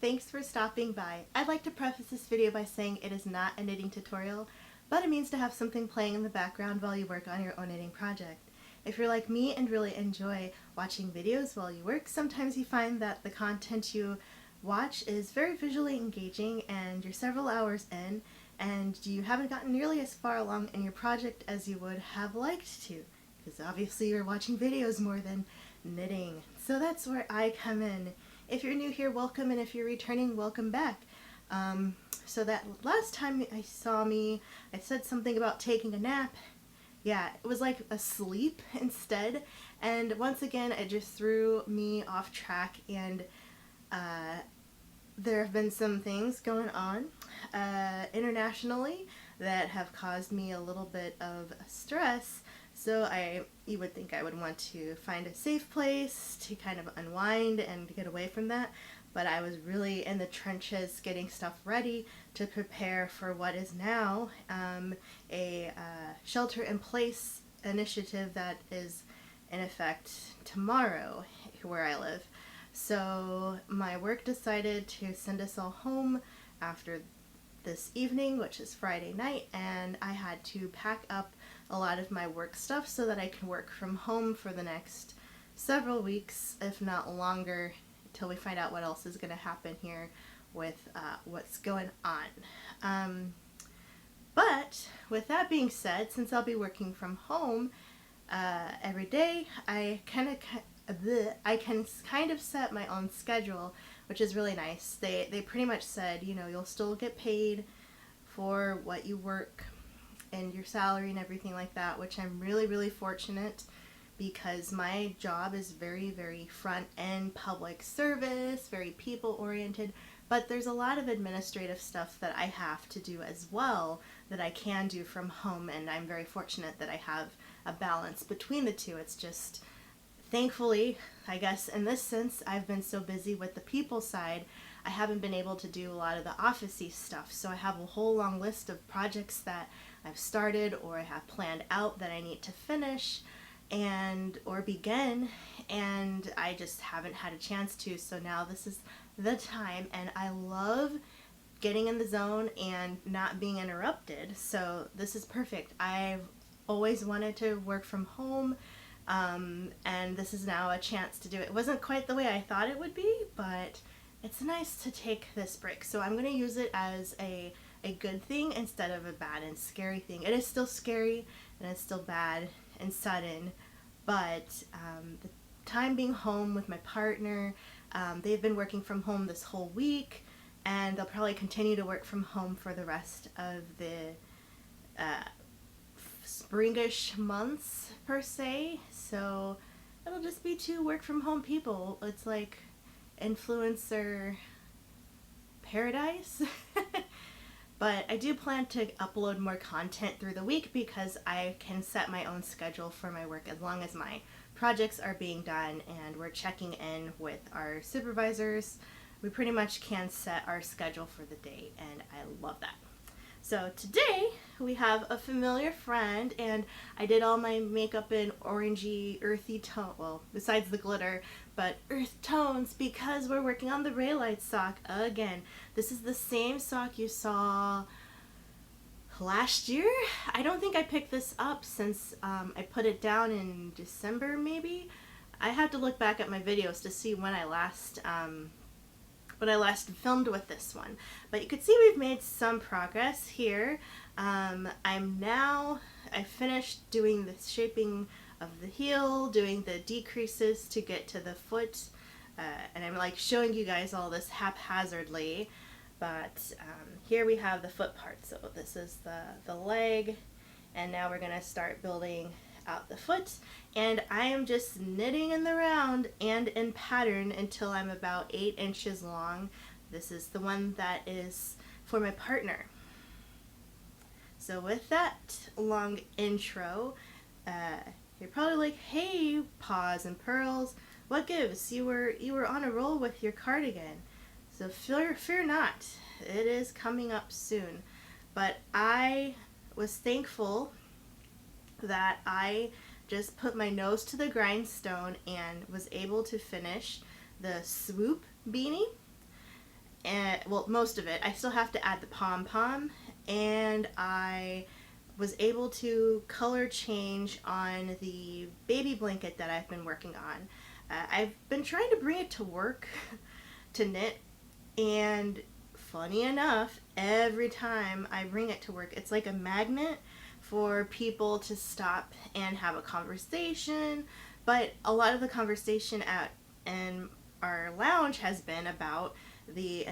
Thanks for stopping by. I'd like to preface this video by saying it is not a knitting tutorial, but it means to have something playing in the background while you work on your own knitting project. If you're like me and really enjoy watching videos while you work, sometimes you find that the content you watch is very visually engaging and you're several hours in and you haven't gotten nearly as far along in your project as you would have liked to, because obviously you're watching videos more than knitting. So that's where I come in. If you're new here, welcome, and if you're returning, welcome back. So that last time I saw me, I said something about taking a nap. Yeah, it was like a sleep instead, and once again it just threw me off track, and there have been some things going on internationally that have caused me a little bit of stress. So you would think I would want to find a safe place to kind of unwind and get away from that, but I was really in the trenches getting stuff ready to prepare for what is now a shelter-in-place initiative that is in effect tomorrow where I live. So my work decided to send us all home after this evening, which is Friday night, and I had to pack up a lot of my work stuff so that I can work from home for the next several weeks, if not longer, until we find out what else is going to happen here with what's going on. But with that being said, since I'll be working from home every day, I can kind of set my own schedule, which is really nice. They pretty much said, you know, you'll still get paid for what you work and your salary and everything like that, which I'm really, really fortunate, because my job is very, very front-end public service, very people-oriented, but there's a lot of administrative stuff that I have to do as well that I can do from home, and I'm very fortunate that I have a balance between the two. It's just, thankfully, I guess in this sense, I've been so busy with the people side, I haven't been able to do a lot of the office-y stuff, so I have a whole long list of projects that I've started or I have planned out that I need to finish or begin, and I just haven't had a chance to. So now this is the time, and I love getting in the zone and not being interrupted, so this is perfect. I've always wanted to work from home, and this is now a chance to do it. It wasn't quite the way I thought it would be, but it's nice to take this break, so I'm going to use it as a good thing instead of a bad and scary thing. It is still scary and it's still bad and sudden, but the time being home with my partner, they've been working from home this whole week, and they'll probably continue to work from home for the rest of the springish months per se, so it'll just be two work from home people. It's like influencer paradise. But I do plan to upload more content through the week because I can set my own schedule for my work as long as my projects are being done and we're checking in with our supervisors. We pretty much can set our schedule for the day, and I love that. So today we have a familiar friend, and I did all my makeup in orangey, earthy tone, well, besides the glitter, but earth tones, because we're working on the Rye Light sock again. This is the same sock you saw last year. I don't think I picked this up since I put it down in December maybe. I have to look back at my videos to see when I last filmed with this one, but you can see we've made some progress here. I finished doing the shaping of the heel, doing the decreases to get to the foot, and I'm like showing you guys all this haphazardly, but here we have the foot part. So this is the leg, and now we're going to start building out the foot, and I am just knitting in the round and in pattern until I'm about 8 inches long. This is the one that is for my partner. So with that long intro, you're probably like, hey, Paws and Pearls, what gives? You were on a roll with your cardigan. So fear not, it is coming up soon. But I was thankful that I just put my nose to the grindstone and was able to finish the swoop beanie. and well, most of it. I still have to add the pom-pom, and I was able to color change on the baby blanket that I've been working on. I've been trying to bring it to work to knit, and funny enough, every time I bring it to work, it's like a magnet for people to stop and have a conversation. But a lot of the conversation at in our lounge has been about the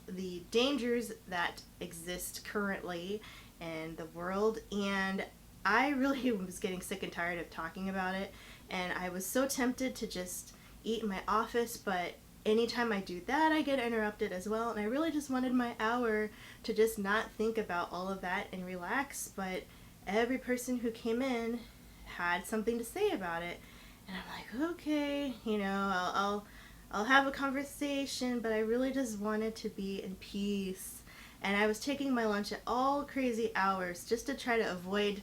the dangers that exist currently in the world, and I really was getting sick and tired of talking about it, and I was so tempted to just eat in my office, but anytime I do that, I get interrupted as well, and I really just wanted my hour to just not think about all of that and relax, but every person who came in had something to say about it, and I'm like, okay, I'll have a conversation, but I really just wanted to be in peace. And I was taking my lunch at all crazy hours just to try to avoid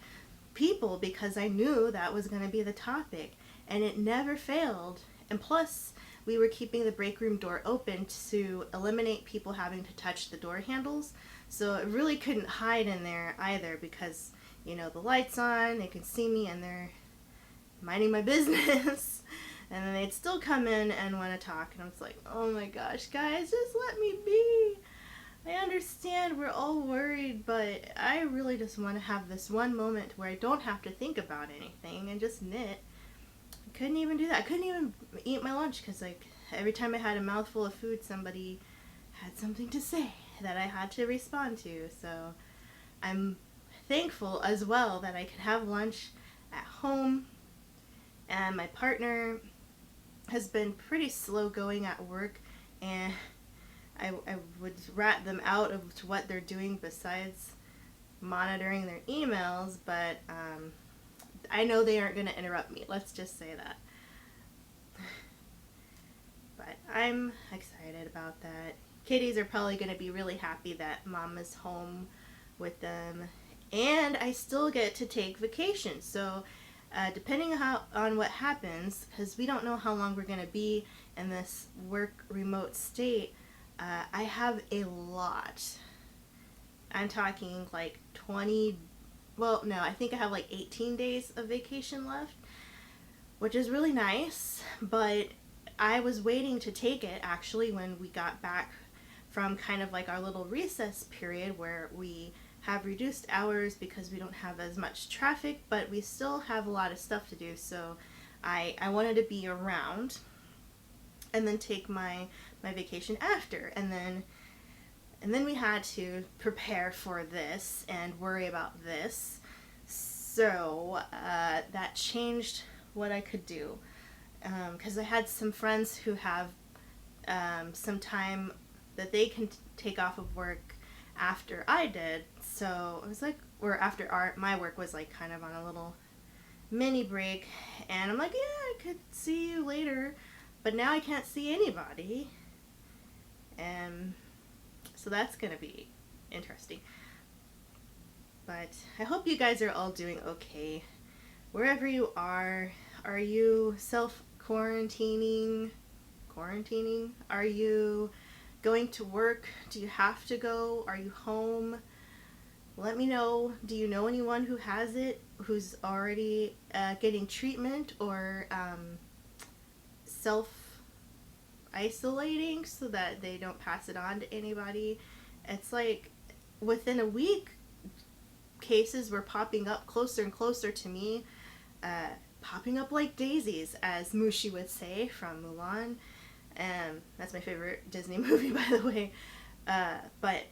people because I knew that was going to be the topic. And it never failed. And plus, we were keeping the break room door open to eliminate people having to touch the door handles. So it really couldn't hide in there either because, the light's on, they can see me, and they're minding my business. And then they'd still come in and want to talk. And I was like, oh my gosh, guys, just let me be. I understand we're all worried, but I really just want to have this one moment where I don't have to think about anything and just knit. I couldn't even do that. I couldn't even eat my lunch because, every time I had a mouthful of food, somebody had something to say that I had to respond to. So I'm thankful as well that I could have lunch at home. And my partner has been pretty slow going at work, and I would rat them out of what they're doing besides monitoring their emails, but I know they aren't going to interrupt me. Let's just say that. But I'm excited about that. Kitties are probably going to be really happy that Mom is home with them, and I still get to take vacation. So depending on what happens, because we don't know how long we're going to be in this work remote state, I have a lot. I'm talking 20, well, no, I think I have 18 days of vacation left, which is really nice, but I was waiting to take it actually when we got back from kind of our little recess period where we have reduced hours because we don't have as much traffic, but we still have a lot of stuff to do, so I wanted to be around and then take my vacation after, and then we had to prepare for this and worry about this, so that changed what I could do, because I had some friends who have some time that they can take off of work after I did, so it was or after my work was kind of on a little mini break, and I'm like, yeah, I could see you later, but now I can't see anybody, and so that's gonna be interesting. But I hope you guys are all doing okay wherever you are. Are you self-quarantining? Are you going to work? Do you have to go? Are you home? Let me know. Do you know anyone who has it, who's already getting treatment or self-isolating so that they don't pass it on to anybody? It's within a week, cases were popping up closer and closer to me, popping up like daisies, as Mushi would say from Mulan. That's my favorite Disney movie, by the way. But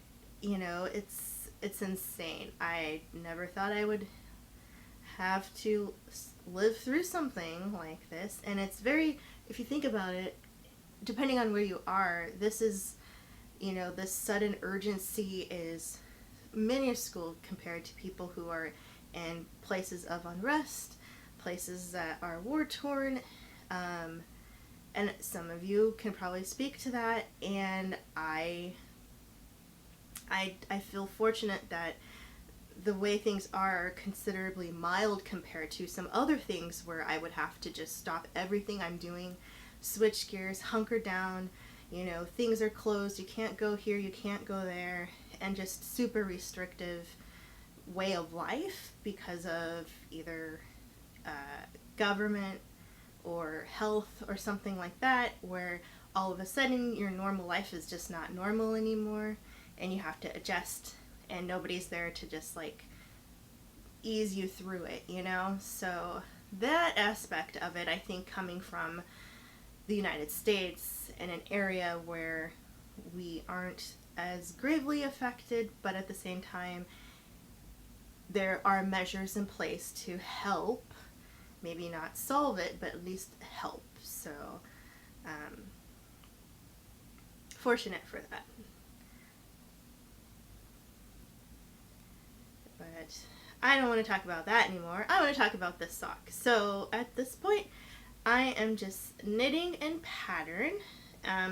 it's insane. I never thought I would have to live through something like this, and it's very, if you think about it, depending on where you are, this is, this sudden urgency is minuscule compared to people who are in places of unrest, places that are war-torn, and some of you can probably speak to that, and I feel fortunate that the way things are considerably mild compared to some other things where I would have to just stop everything I'm doing, switch gears, hunker down, you know, things are closed, you can't go here, you can't go there, and just super restrictive way of life because of either government or health or something like that, where all of a sudden your normal life is just not normal anymore and you have to adjust and nobody's there to just like ease you through it, you know? So that aspect of it, I think, coming from the United States in an area where we aren't as gravely affected, but at the same time there are measures in place to help, maybe not solve it, but at least help. So fortunate for that. But I don't want to talk about that anymore. I want to talk about this sock. So at this point, I am just knitting and pattern.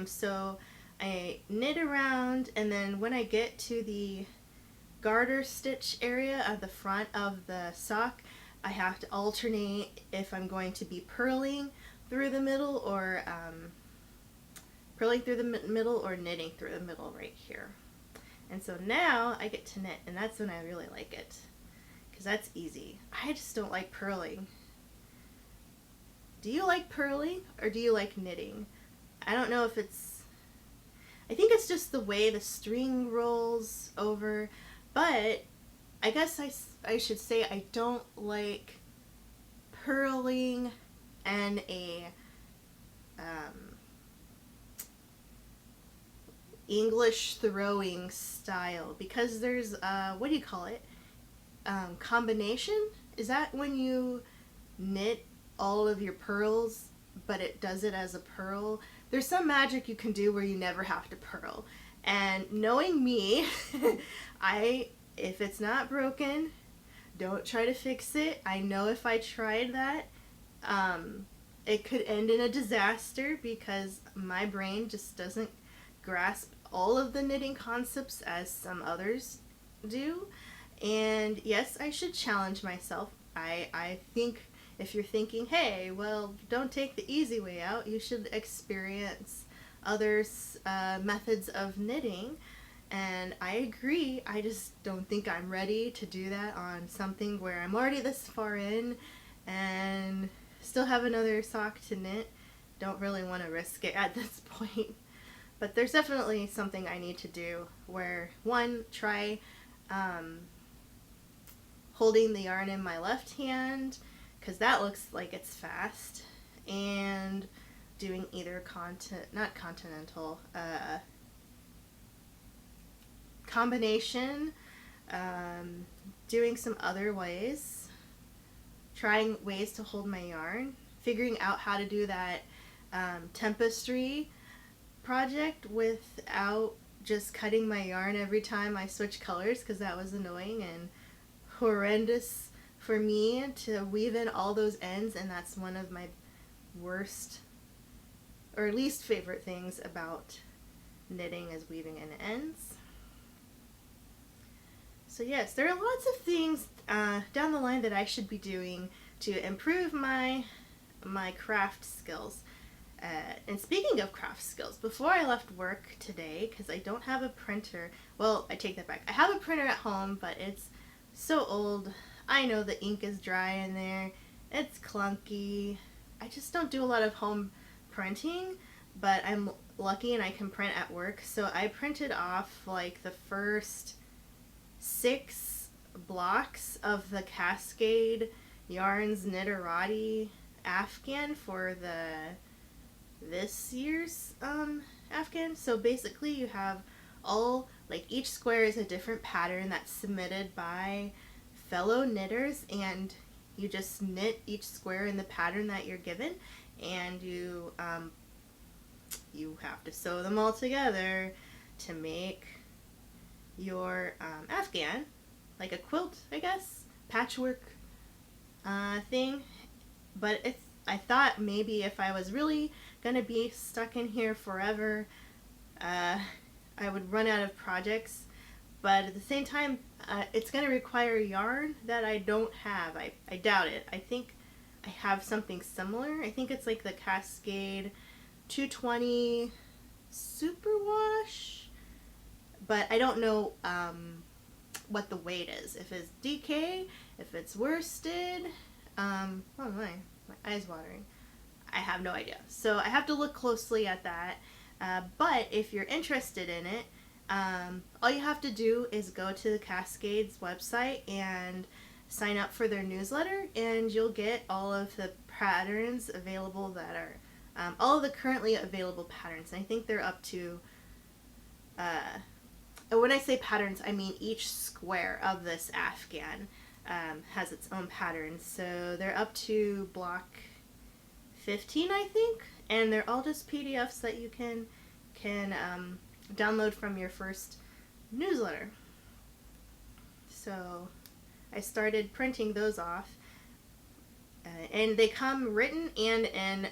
So I knit around, and then when I get to the garter stitch area at the front of the sock, I have to alternate if I'm going to be purling through the middle or knitting through the middle right here. And so now I get to knit, and that's when I really like it, because that's easy. I just don't like purling. Do you like purling or do you like knitting? I don't know if I think it's just the way the string rolls over, but I guess I should say I don't like purling and a English throwing style, because there's what do you call it? Combination? Is that when you knit all of your purls but it does it as a purl? There's some magic you can do where you never have to purl. And knowing me, if it's not broken, don't try to fix it. I know if I tried that, it could end in a disaster because my brain just doesn't grasp all of the knitting concepts as some others do. And yes, I should challenge myself. I think if you're thinking, hey, well, don't take the easy way out, you should experience other methods of knitting. And I agree, I just don't think I'm ready to do that on something where I'm already this far in and still have another sock to knit. Don't really want to risk it at this point. But there's definitely something I need to do where, one, try holding the yarn in my left hand, because that looks like it's fast, and doing either combination, doing some other ways, trying ways to hold my yarn, figuring out how to do that tapestry project without just cutting my yarn every time I switch colors, because that was annoying and horrendous for me to weave in all those ends, and that's one of my worst or least favorite things about knitting, is weaving in ends. So yes, there are lots of things down the line that I should be doing to improve my craft skills. And speaking of craft skills, before I left work today, because I don't have a printer, well, I take that back. I have a printer at home, but it's so old. I know the ink is dry in there. It's clunky. I just don't do a lot of home printing, but I'm lucky and I can print at work. So I printed off like the first 6 blocks of the Cascade Yarns Knitterati Afghan for this year's Afghan. So basically you have each square is a different pattern that's submitted by fellow knitters, and you just knit each square in the pattern that you're given, and you have to sew them all together to make your Afghan, like a quilt, I guess, patchwork thing. But I thought maybe if I was really gonna be stuck in here forever, I would run out of projects. But at the same time, it's going to require yarn that I don't have. I doubt it. I think I have something similar. I think it's like the Cascade 220 superwash, but I don't know what the weight is. If it's DK, if it's worsted. Oh my eye's watering. I have no idea. So I have to look closely at that. But if you're interested in it, all you have to do is go to the Cascades website and sign up for their newsletter, and you'll get all of the patterns available that are all of the currently available patterns. And I think they're up to when I say patterns, I mean each square of this Afghan has its own pattern. So they're up to block 15, I think, and they're all just PDFs that you can download from your first newsletter. So I started printing those off, and they come written and in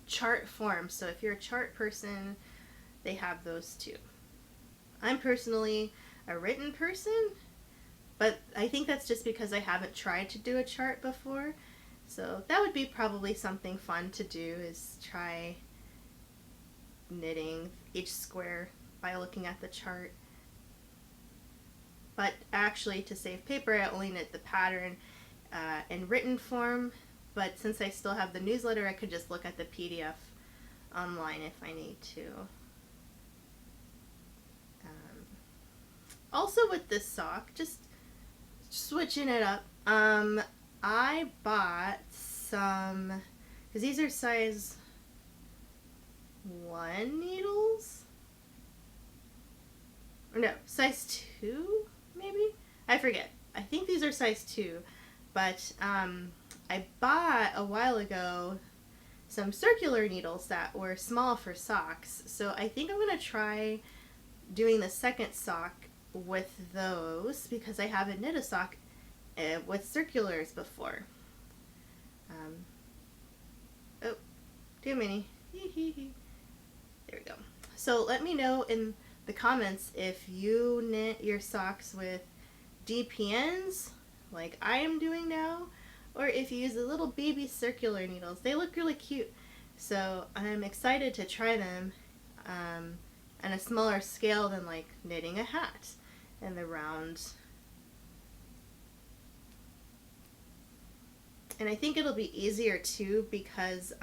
chart form. So if you're a chart person, they have those too. I'm personally a written person, but I think that's just because I haven't tried to do a chart before. So that would be probably something fun to do, is try knitting each square by looking at the chart. But actually, to save paper, I only knit the pattern in written form. But since I still have the newsletter, I could just look at the PDF online if I need to. Also with this sock, just switching it up, I bought some, because these are size 1 needles? Or no, size 2, maybe? I forget. I think these are size 2, but I bought a while ago some circular needles that were small for socks, so I think I'm going to try doing the second sock with those, because I haven't knit a sock with circulars before. Oh, too many. There we go. So let me know in the comments if you knit your socks with DPNs like I am doing now, or if you use the little baby circular needles. They look really cute, so I'm excited to try them on a smaller scale than like knitting a hat and the round. And I think it'll be easier too, because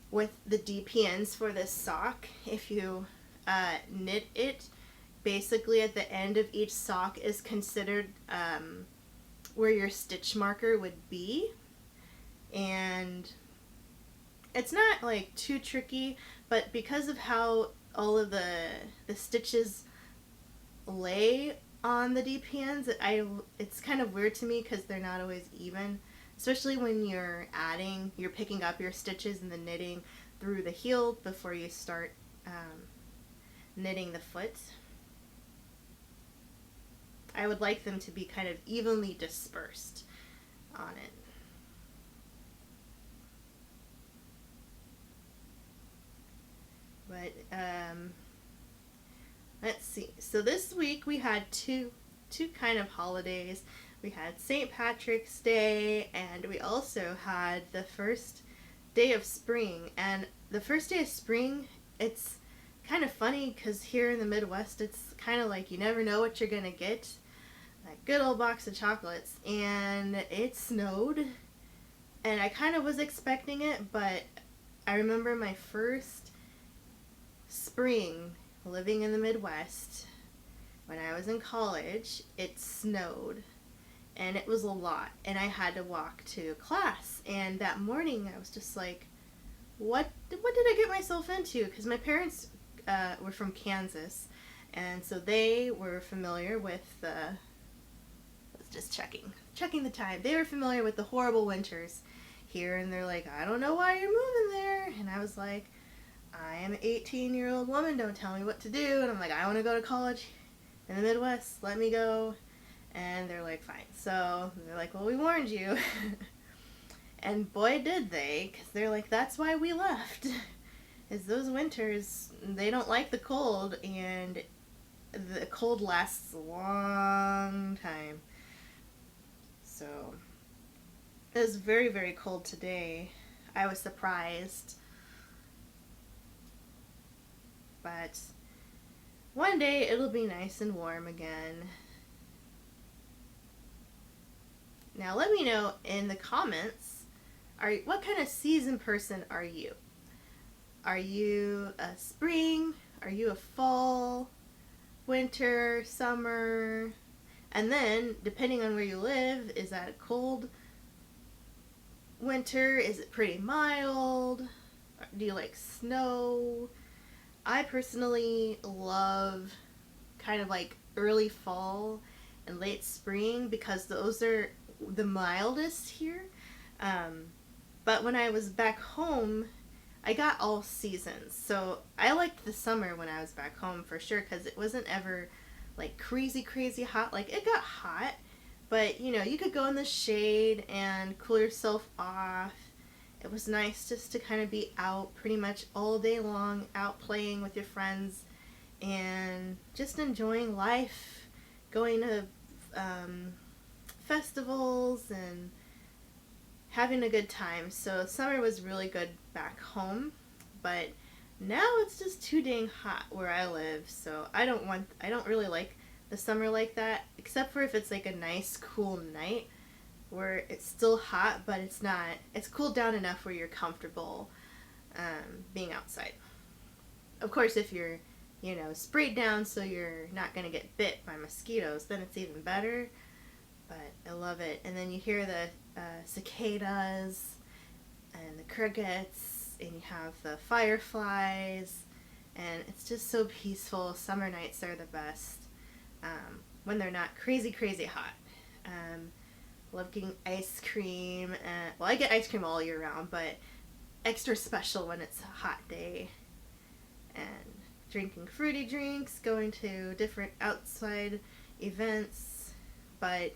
with the DPNs for this sock, if you knit it, basically at the end of each sock is considered where your stitch marker would be. And it's not like too tricky, but because of how all of the stitches lay on the DPNs, it's kind of weird to me because they're not always even, especially when you're picking up your stitches and the knitting through the heel before you start knitting the foot. I would like them to be kind of evenly dispersed on it. But let's see. So this week we had two kind of holidays. We had St. Patrick's Day, and we also had the first day of spring. And the first day of spring, it's kind of funny because here in the Midwest, it's kind of like you never know what you're gonna get. That good old box of chocolates. And it snowed, and I kind of was expecting it, but I remember my first spring living in the Midwest when I was in college. It snowed, and it was a lot, and I had to walk to class. And that morning I was just like, what did I get myself into? Because my parents were from Kansas, and so they were familiar with just checking the time. They were familiar with the horrible winters here, and they're like, I don't know why you're moving there. And I was like, I am an 18-year-old woman, don't tell me what to do. And I'm like, I want to go to college in the Midwest, let me go. And they're like, fine. So they're like, well, we warned you. And boy did they, because they're like, that's why we left, is those winters, they don't like the cold, and the cold lasts a long time. So it was very, very cold today. I was surprised. But one day it'll be nice and warm again. Now let me know in the comments, what kind of season person are you? Are you a spring? Are you a fall? Winter? Summer? And then, depending on where you live, is that a cold winter? Is it pretty mild? Do you like snow? I personally love kind of like early fall and late spring because those are the mildest here. But when I was back home, I got all seasons. So I liked the summer when I was back home for sure because it wasn't ever like crazy, crazy hot. Like it got hot, but you know, you could go in the shade and cool yourself off. It was nice just to kind of be out pretty much all day long, out playing with your friends and just enjoying life, going to festivals and having a good time. So summer was really good back home, but now it's just too dang hot where I live. So I don't really like the summer like that, except for if it's like a nice cool night where it's still hot, but it's cooled down enough where you're comfortable being outside. Of course, if you're, you know, sprayed down so you're not going to get bit by mosquitoes, then it's even better. But I love it. And then you hear the cicadas and the crickets, and you have the fireflies, and it's just so peaceful. Summer nights are the best when they're not crazy, crazy hot. Love getting ice cream. Well, I get ice cream all year round, but extra special when it's a hot day. And drinking fruity drinks, going to different outside events. But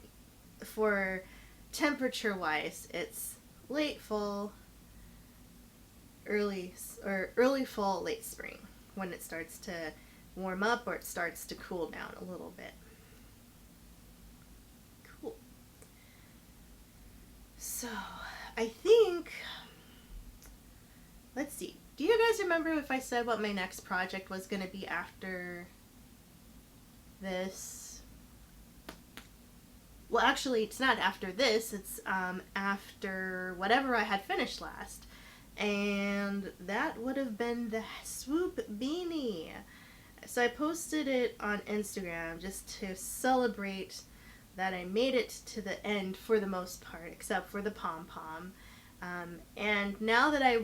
for temperature-wise, it's late fall, early fall, late spring when it starts to warm up or it starts to cool down a little bit. Cool. So, I think, let's see. Do you guys remember if I said what my next project was going to be after this? Well, actually, it's not after this. It's after whatever I had finished last. And that would have been the swoop beanie. So I posted it on Instagram just to celebrate that I made it to the end for the most part, except for the pom-pom. And now that I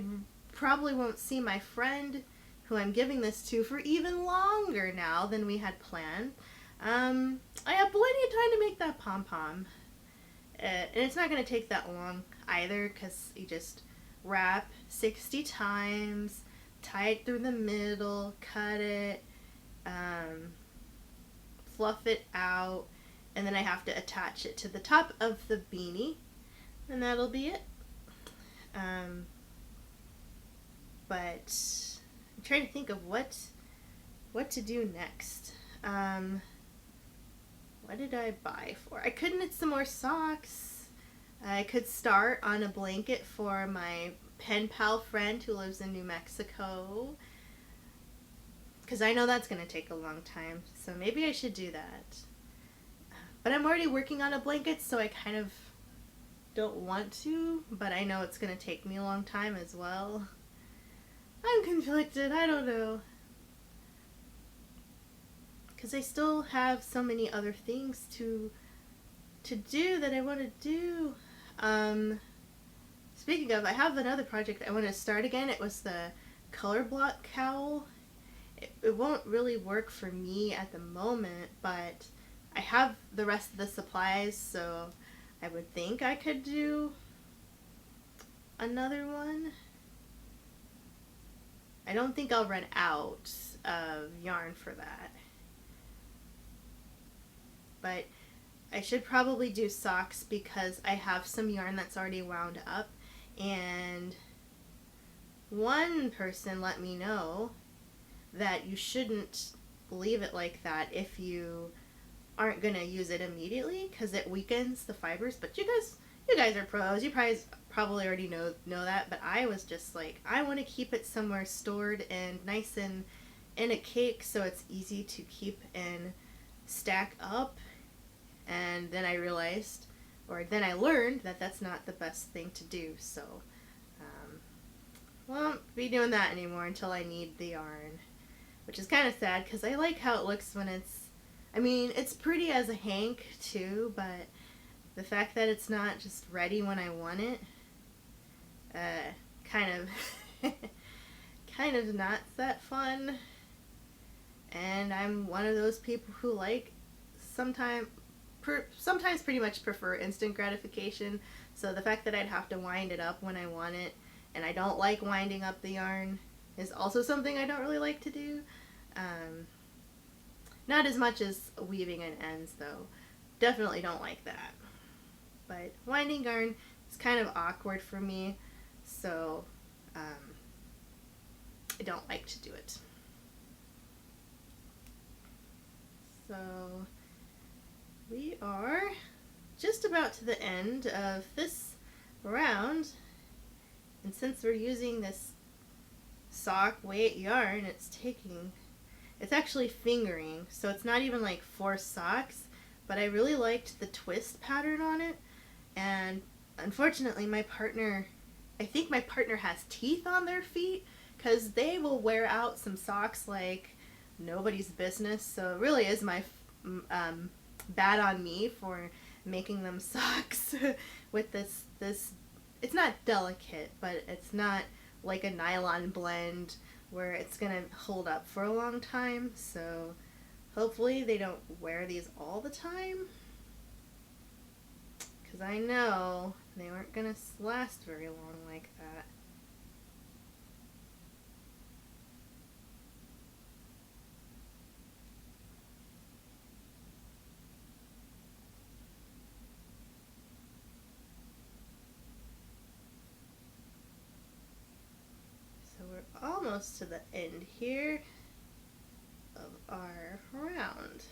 probably won't see my friend who I'm giving this to for even longer now than we had planned, I have plenty of time to make that pom-pom. And it's not going to take that long either because you just wrap 60 times, tie it through the middle, cut it, fluff it out, and then I have to attach it to the top of the beanie, and that'll be it. But I'm trying to think of what to do next. What did I buy for? I could knit some more socks. I could start on a blanket for my pen pal friend who lives in New Mexico, because I know that's going to take a long time, so maybe I should do that. But I'm already working on a blanket, so I kind of don't want to, but I know it's going to take me a long time as well. I'm conflicted, I don't know. Because I still have so many other things to do that I want to do. Speaking of, I have another project I want to start again. It was the color block cowl. It won't really work for me at the moment, but I have the rest of the supplies, so I would think I could do another one. I don't think I'll run out of yarn for that. But I should probably do socks because I have some yarn that's already wound up, and one person let me know that you shouldn't leave it like that if you aren't gonna use it immediately because it weakens the fibers. But you guys are pros. You probably already know that. But I was just like, I want to keep it somewhere stored and nice and in a cake so it's easy to keep and stack up. And then I realized, or then I learned that that's not the best thing to do. So won't be doing that anymore until I need the yarn, which is kind of sad because I like how it looks when it's pretty as a hank too, but the fact that it's not just ready when I want it, kind of kind of not that fun. And I'm one of those people who like sometimes pretty much prefer instant gratification. So the fact that I'd have to wind it up when I want it, and I don't like winding up the yarn, is also something I don't really like to do. Not as much as weaving in ends though. Definitely don't like that. But winding yarn is kind of awkward for me, so I don't like to do it. So we are just about to the end of this round, and since we're using this sock weight yarn, it's actually fingering, so it's not even like 4 socks, but I really liked the twist pattern on it. And unfortunately I think my partner has teeth on their feet, because they will wear out some socks like nobody's business. So it really is my bad on me for making them socks with this it's not delicate, but it's not like a nylon blend where it's gonna hold up for a long time. So hopefully they don't wear these all the time, because I know they weren't gonna last very long like that. So we're almost to the end here of our round.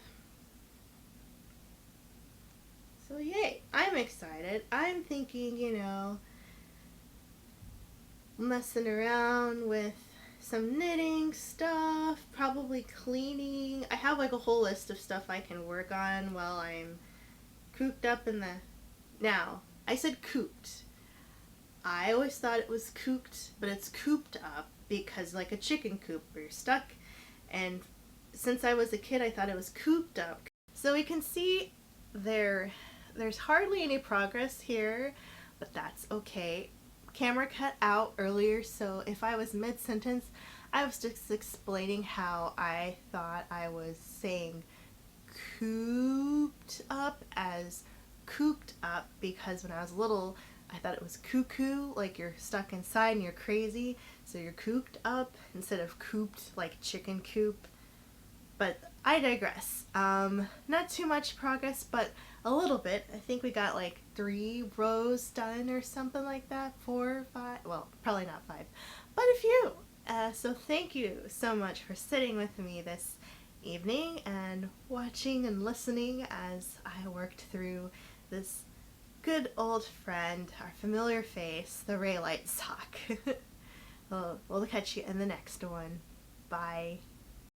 So yay, I'm excited. I'm thinking, messing around with some knitting stuff, probably cleaning. I have like a whole list of stuff I can work on while I'm cooped up in the... Now, I said cooped. I always thought it was cooped, but it's cooped up because like a chicken coop where you're stuck. And since I was a kid, I thought it was cooped up. So we can see there's hardly any progress here, but that's okay. Camera cut out earlier, so if I was mid-sentence, I was just explaining how I thought I was saying cooped up as cooped up, because when I was little, I thought it was cuckoo, like you're stuck inside and you're crazy, so you're cooped up instead of cooped like chicken coop. But I digress. Not too much progress, but a little bit. I think we got like 3 rows done or something like that. 4, 5, well, probably not 5, but a few. So thank you so much for sitting with me this evening and watching and listening as I worked through this good old friend, our familiar face, the Rye Light Sock. We'll catch you in the next one. Bye.